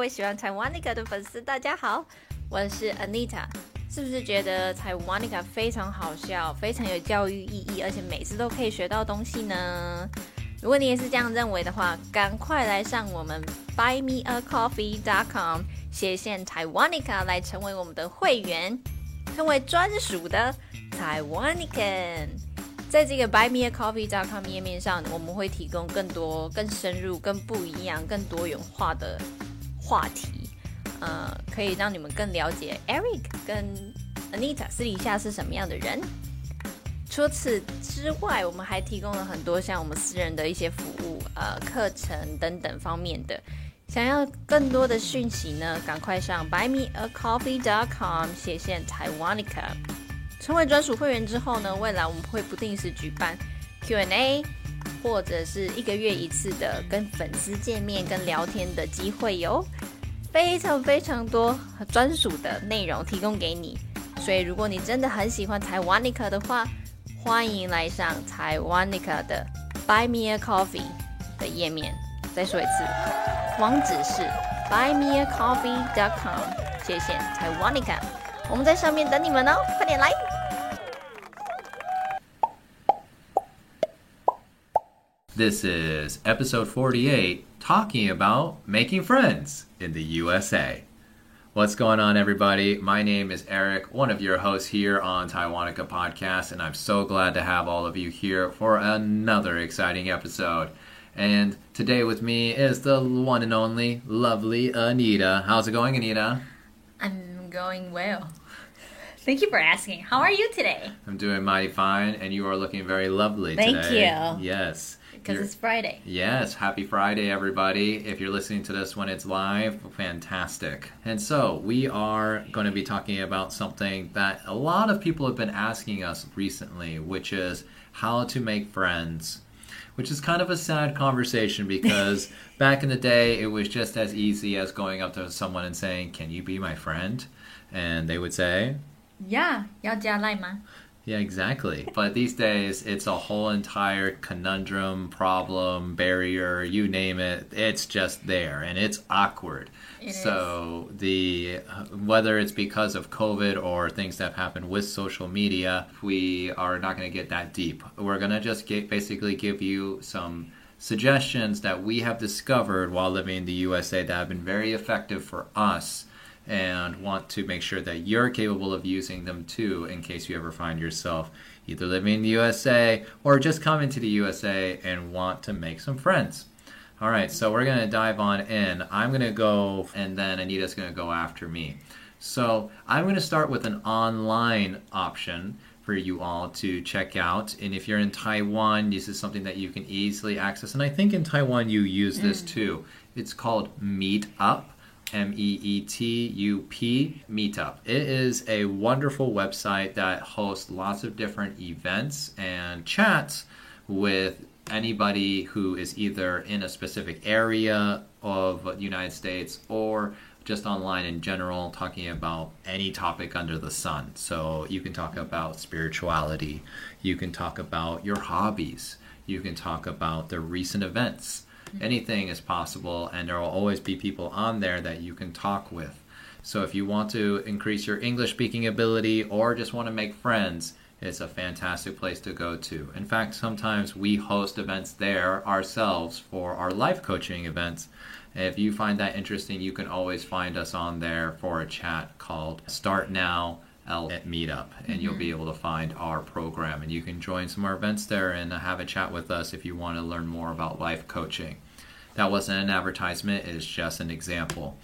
位喜欢 Taiwanica 的粉丝，大家好，我是 Anita。是不是觉得 Taiwanica 非常好笑，非常有教育意义，而且每次都可以学到东西呢？如果你也是这样认为的话，赶快来上我们 buymeacoffee.com /Taiwanica 来成为我们的会员，成为专属的 Taiwanican。在这个 buymeacoffee.com 页面上，我们会提供更多、更深入、更不一样、更多元化的话题，可以让你们更了解 Eric 跟 Anita 私底下是什么样的人。除此之外，我们还提供了很多像我们私人的一些服务、课程等等方面的。想要更多的讯息呢，赶快上 buymeacoffee.com /Taiwanica。成为专属会员之后呢，未来我们会不定时举办 Q&A， 或者是1个月一次的跟粉丝见面跟聊天的机会哟，非常非常多专属的内容提供给你。所以如果你真的很喜欢 Taiwanica 的话，欢迎来上 Taiwanica 的 Buy Me a Coffee 的页面。再说一次，网址是 buymeacoffee.com /Taiwanica。我们在上面等你们哦，快点来！ This is episode 48, talking about making friends in the USA. What's going on, everybody? My name is Eric, one of your hosts here on Taiwanica Podcast, and I'm so glad to have all of you here for another exciting episode. And today with me is the one and only lovely Anita. How's it going, Anita? I'm going well. Thank you for asking. How are you today? I'm doing mighty fine, and you are looking very lovely today. Thank you. Yes. Because it's Friday. Yes, happy Friday, everybody. If you're listening to this when it's live, fantastic. And so we are going to be talking about something that a lot of people have been asking us recently, which is how to make friends. Which is kind of a sad conversation because back in the day, it was just as easy as going up to someone and saying, "Can you be my friend?" And they would say, Yeah, 要加赖吗? Yeah, exactly. But these days, it's a whole entire conundrum, problem, barrier, you name it. It's just there, and it's awkward. So whether it's because of COVID or things that have happened with social media, we are not going to get that deep. We're going to just basically give you some suggestions that we have discovered while living in the USA that have been very effective for us, and want to make sure that you're capable of using them too in case you ever find yourself either living in the USA or just coming to the USA and want to make some friends. All right, so we're going to dive on in. I'm going to go, and then Anita's going to go after me. So I'm going to start with an online option for you all to check out. And if you're in Taiwan, this is something that you can easily access. And I think in Taiwan you use this too. It's called Meetup. MEETUP, Meetup. It is a wonderful website that hosts lots of different events and chats with anybody who is either in a specific area of the United States or just online in general, talking about any topic under the sun. So you can talk about spirituality, you can talk about your hobbies, you can talk about the recent events. Anything is possible, and there will always be people on there that you can talk with. So if you want to increase your English speaking ability or just want to make friends, it's a fantastic place to go to. In fact, sometimes we host events there ourselves for our life coaching events. If you find that interesting, you can always find us on there for a chat called Start Now at Meetup, and you'll be able to find our program, and you can join some of our events there and have a chat with us if you want to learn more about life coaching. That wasn't an advertisement, it's just an example.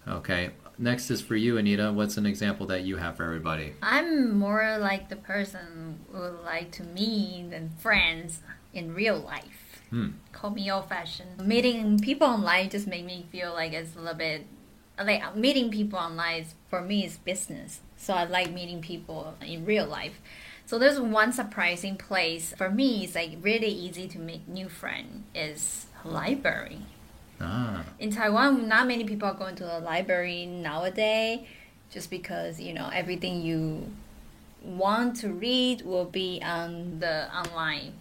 Okay, next is for you, Anita. What's an example that you have for everybody? I'm more like the person who would like to meet and friends in real life. Call me old-fashioned. Meeting people online just make me feel like it's a little bit like meeting people online for me is business. So I like meeting people in real life. So there's one surprising place for me. It's like really easy to make new friends. Is library. In Taiwan, not many people are going to the library nowadays, just because everything you want to read will be on the online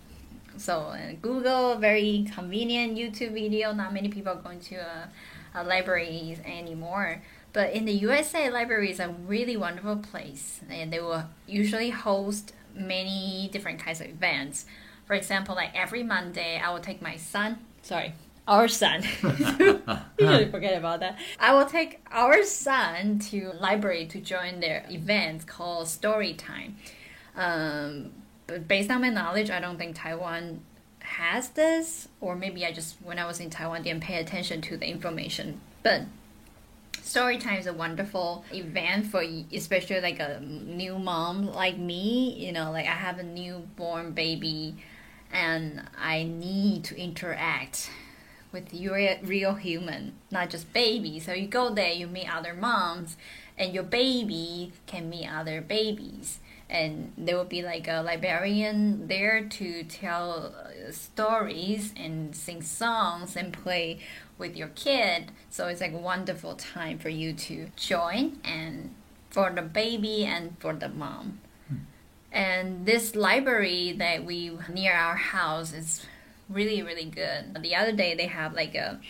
So Google, very convenient. YouTube video, not many people are going to libraries anymore. But in the USA, library is a really wonderful place, and they will usually host many different kinds of events. For example, like every Monday, I will take my son. Sorry, our son. Usually forget about that. I will take our son to library to join their event called Story Time. But based on my knowledge, I don't think Taiwan has this, or maybe I just, when I was in Taiwan, didn't pay attention to the information. But Storytime is a wonderful event for especially like a new mom like me. You know, like I have a newborn baby and I need to interact with your real human, not just baby. So you go there, you meet other moms, and your baby can meet other babies. And there will be like a librarian there to tell stories and sing songs and play with your kid. So it's like a wonderful time for you to join, and for the baby and for the mom. And this library that we near our house is really, really good. The other day they have like a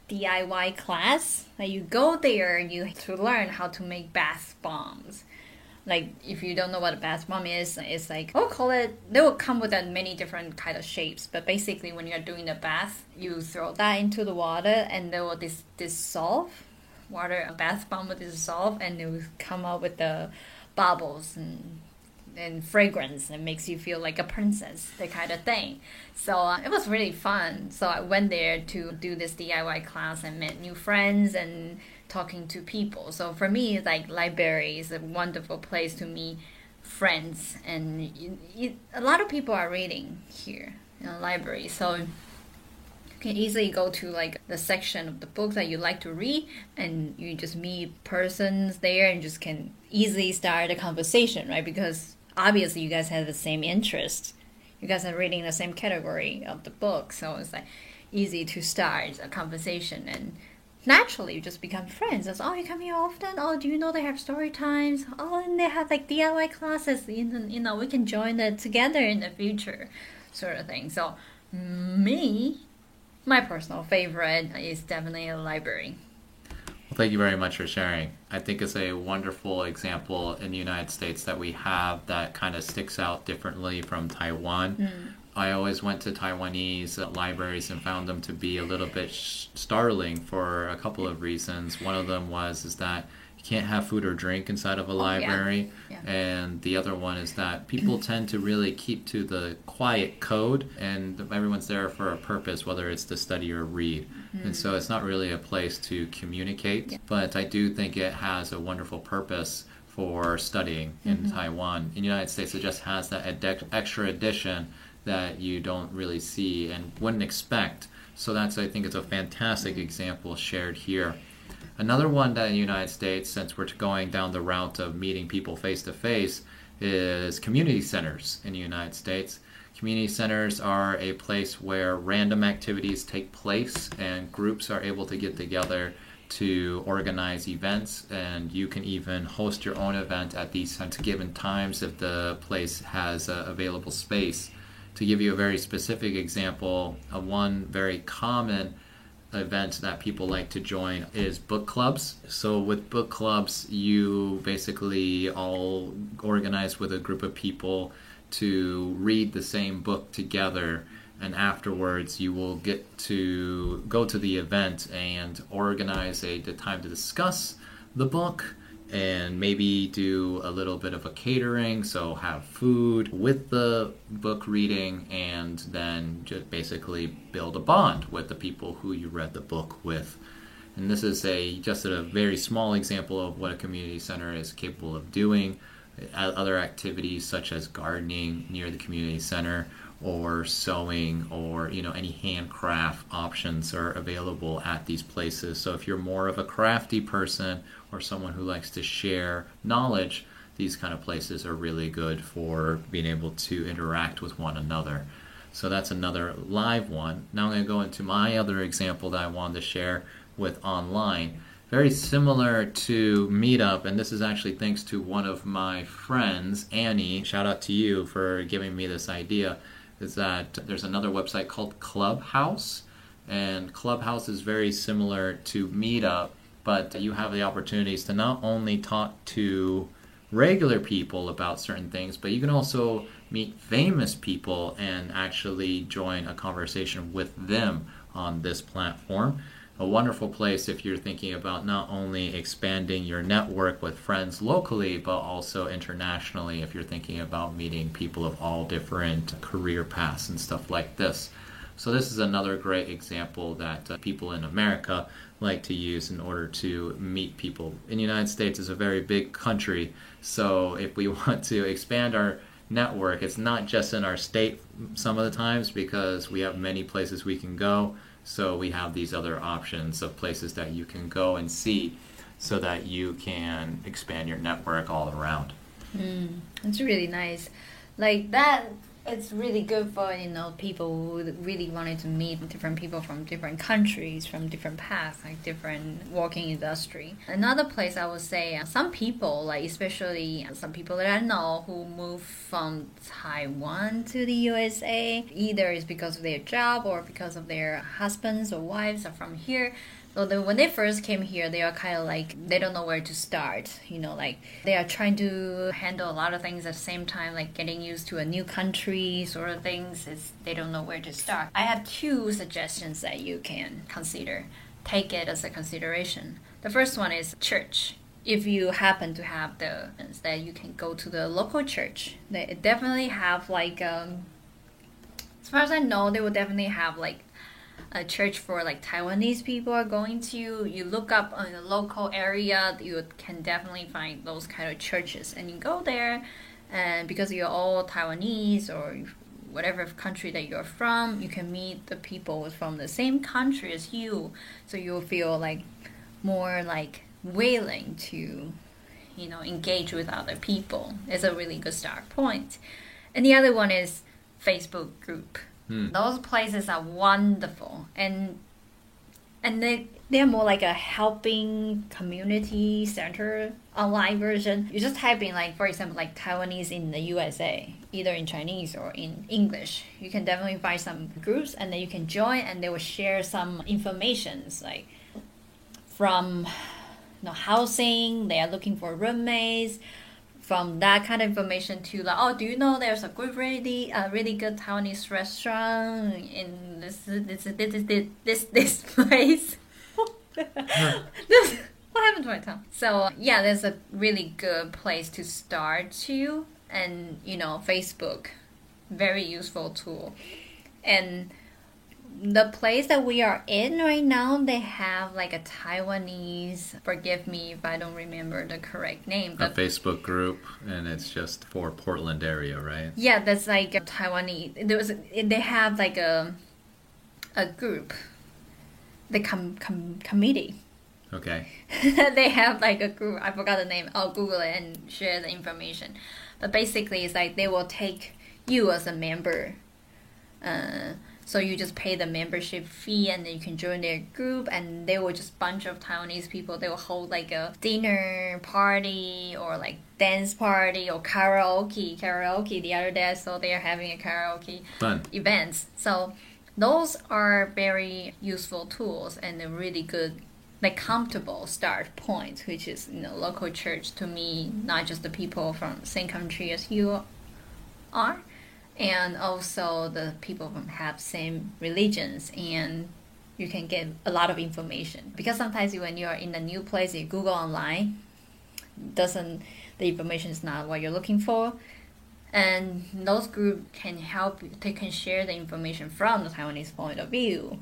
DIY class. Like you go there and you to learn how to make bath bombs. Like if you don't know what a bath bomb is, it's like, we'll call it, they will come with many different kind of shapes, but basically when you're doing the bath, you throw that into the water and they will dissolve. A bath bomb will dissolve and it will come out with the bubbles and fragrance and makes you feel like a princess, that kind of thing. So it was really fun. So I went there to do this DIY class and met new friends and talking to people. So for me, like library is a wonderful place to meet friends, and a lot of people are reading here in the library. So you can easily go to like the section of the books that you like to read, and you just meet persons there and just can easily start a conversation, right? Because obviously you guys have the same interest. You guys are reading the same category of the book, so it's like easy to start a conversation, and naturally you just become friends. It's, oh, you come here often? Oh, do you know they have story times? Oh, and they have like DIY classes. You know, we can join it together in the future, sort of thing. So my personal favorite is definitely a library. Well, thank you very much for sharing. I think it's a wonderful example in the United States that we have that kind of sticks out differently from Taiwan. I always went to Taiwanese libraries and found them to be a little bit startling for a couple of reasons. One of them is that you can't have food or drink inside of a library. Yeah. And the other one is that people tend to really keep to the quiet code, and everyone's there for a purpose, whether it's to study or read. And so it's not really a place to communicate. Yeah. But I do think it has a wonderful purpose for studying in Taiwan. In the United States, it just has that extra addition that you don't really see and wouldn't expect. So I think it's a fantastic example shared here. Another one that in the United States, since we're going down the route of meeting people face to face, is community centers in the United States. Community centers are a place where random activities take place and groups are able to get together to organize events, and you can even host your own event at these given times if the place has available space. To give you a very specific example, one very common event that people like to join is book clubs. So with book clubs, you basically all organize with a group of people to read the same book together, and afterwards you will get to go to the event and organize the time to discuss the book, and maybe do a little bit of a catering, so have food with the book reading, and then just basically build a bond with the people who you read the book with. And this is just a very small example of what a community center is capable of doing. Other activities such as gardening near the community center, or sewing, or any handcraft options are available at these places. So if you're more of a crafty person or someone who likes to share knowledge, these kind of places are really good for being able to interact with one another. So that's another live one. Now I'm going to go into my other example that I wanted to share with online. Very similar to Meetup, and this is actually thanks to one of my friends, Annie. Shout out to you for giving me this idea. is that there's another website called Clubhouse, and Clubhouse is very similar to Meetup, but you have the opportunities to not only talk to regular people about certain things, but you can also meet famous people and actually join a conversation with them on this platform. A wonderful place if you're thinking about not only expanding your network with friends locally, but also internationally if you're thinking about meeting people of all different career paths and stuff like this. So this is another great example that people in America like to use in order to meet people. In the United States is a very big country, so if we want to expand our network, it's not just in our state some of the times because we have many places we can go. So we have these other options of places that you can go and see so that you can expand your network all around. It's really nice. Like that, it's really good for, people who really wanted to meet different people from different countries, from different paths, like different working industry. Another place I would say, some people, like especially some people that I know who moved from Taiwan to the USA, either it's because of their job or because of their husbands or wives are from here. So when they first came here, they are kind of like, they don't know where to start. Like they are trying to handle a lot of things at the same time, like getting used to a new country sort of things. They don't know where to start. I have 2 suggestions that you can consider. Take it as a consideration. The first one is church. If you happen to have that you can go to the local church. They definitely have like, as far as I know, they will definitely have like a church for like Taiwanese people are going to. You look up on the local area, you can definitely find those kind of churches, and you go there, and because you're all Taiwanese or whatever country that you're from, you can meet the people from the same country as you, so you'll feel like more like willing to engage with other people. It's a really good start point. And the other one is Facebook group. Those places are wonderful, and they're more like a helping community center online version. You just type in, like, for example, like Taiwanese in the USA, either in Chinese or in English. You can definitely find some groups, and then you can join, and they will share some informations like from housing. They are looking for roommates. From that kind of information to like, oh, do you know there's a really good Taiwanese restaurant in this place? What happened to my tongue? So yeah, there's a really good place to start to, and Facebook, very useful tool. And the place that we are in right now, they have like a Taiwanese, forgive me if I don't remember the correct name, but a Facebook group, and it's just for Portland area, right? Yeah, that's like a Taiwanese. They have like a group, the committee. Okay. They have like a group. I forgot the name. I'll Google it and share the information. But basically, it's like they will take you as a member. So you just pay the membership fee, and then you can join their group, and they will just bunch of Taiwanese people. They will hold like a dinner party or like dance party or karaoke. The other day I saw they are having a karaoke events. So those are very useful tools and a really good, like, comfortable start point, which is local church to me, not just the people from the same country as you are. And also the people from have same religions, and you can get a lot of information. Because sometimes when you are in a new place, you Google online, the information is not what you're looking for. And those groups can help you. They can share the information from the Taiwanese point of view,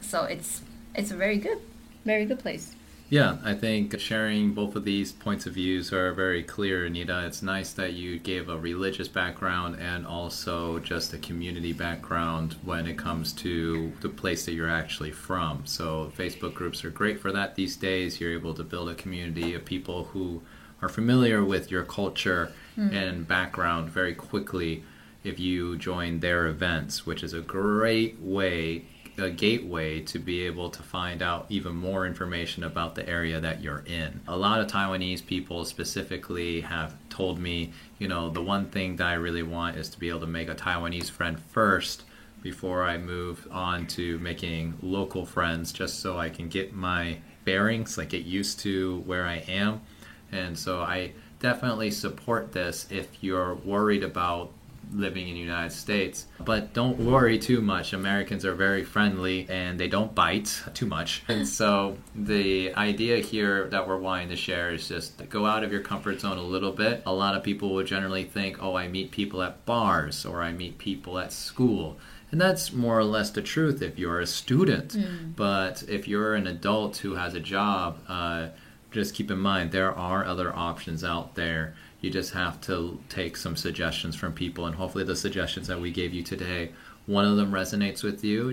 So it's a very good place. Yeah, I think sharing both of these points of views are very clear, Anita. It's nice that you gave a religious background and also just a community background when it comes to the place that you're actually from. So Facebook groups are great for that these days. You're able to build a community of people who are familiar with your culture and background very quickly if you join their events, which is a great way a gateway to be able to find out even more information about the area that you're in. A lot of Taiwanese people specifically have told me, the one thing that I really want is to be able to make a Taiwanese friend first before I move on to making local friends, just so I can get my bearings, like get used to where I am. And so I definitely support this if you're worried about living in the United States. But don't worry too much. Americans are very friendly and they don't bite too much. And so the idea here that we're wanting to share is just to go out of your comfort zone a little bit. A lot of people will generally think, I meet people at bars or I meet people at school. And that's more or less the truth if you're a student. But if you're an adult who has a job, just keep in mind there are other options out there. You just have to take some suggestions from people, and hopefully the suggestions that we gave you today, one of them resonates with you.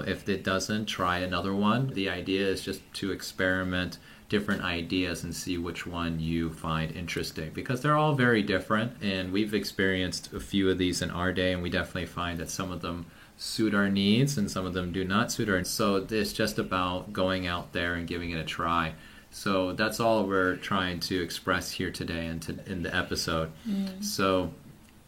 If it doesn't, try another one. The idea is just to experiment different ideas and see which one you find interesting, because they're all very different, and we've experienced a few of these in our day, and we definitely find that some of them suit our needs and some of them do not suit our needs. So it's just about going out there and giving it a try. So that's all we're trying to express here today in the episode. So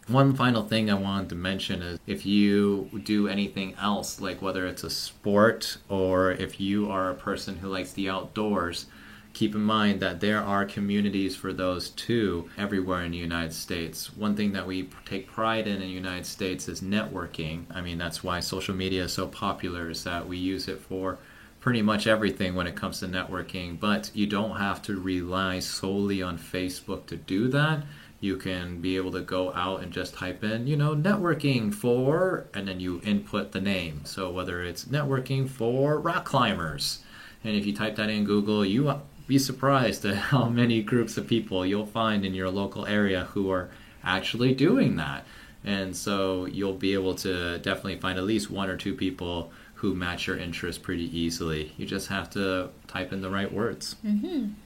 one final thing I wanted to mention is if you do anything else, like whether it's a sport or if you are a person who likes the outdoors, keep in mind that there are communities for those too everywhere in the United States. One thing that we take pride in the United States is networking. I mean, that's why social media is so popular, is that we use it for pretty much everything when it comes to networking. But you don't have to rely solely on Facebook to do that. You can be able to go out and just type in, networking for, and then you input the name. So whether it's networking for rock climbers, and if you type that in Google, you be surprised at how many groups of people you'll find in your local area who are actually doing that. And so you'll be able to definitely find at least one or two people who match your interests pretty easily. You just have to type in the right words.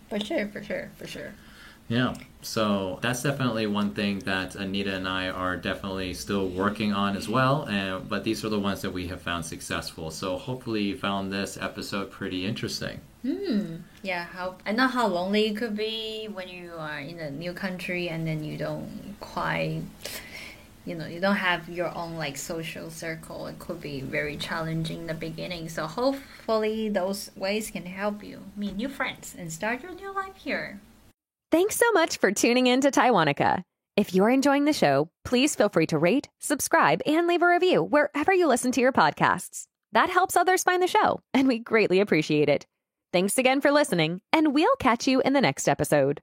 For sure. Yeah, so that's definitely one thing that Anita and I are definitely still working on as well, but these are the ones that we have found successful. So hopefully you found this episode pretty interesting. Yeah, I know how lonely it could be when you are in a new country and then you don't quite, you don't have your own social circle. It could be very challenging in the beginning. So hopefully those ways can help you meet new friends and start your new life here. Thanks so much for tuning in to Taiwanica. If you're enjoying the show, please feel free to rate, subscribe, and leave a review wherever you listen to your podcasts. That helps others find the show, and we greatly appreciate it. Thanks again for listening, and we'll catch you in the next episode.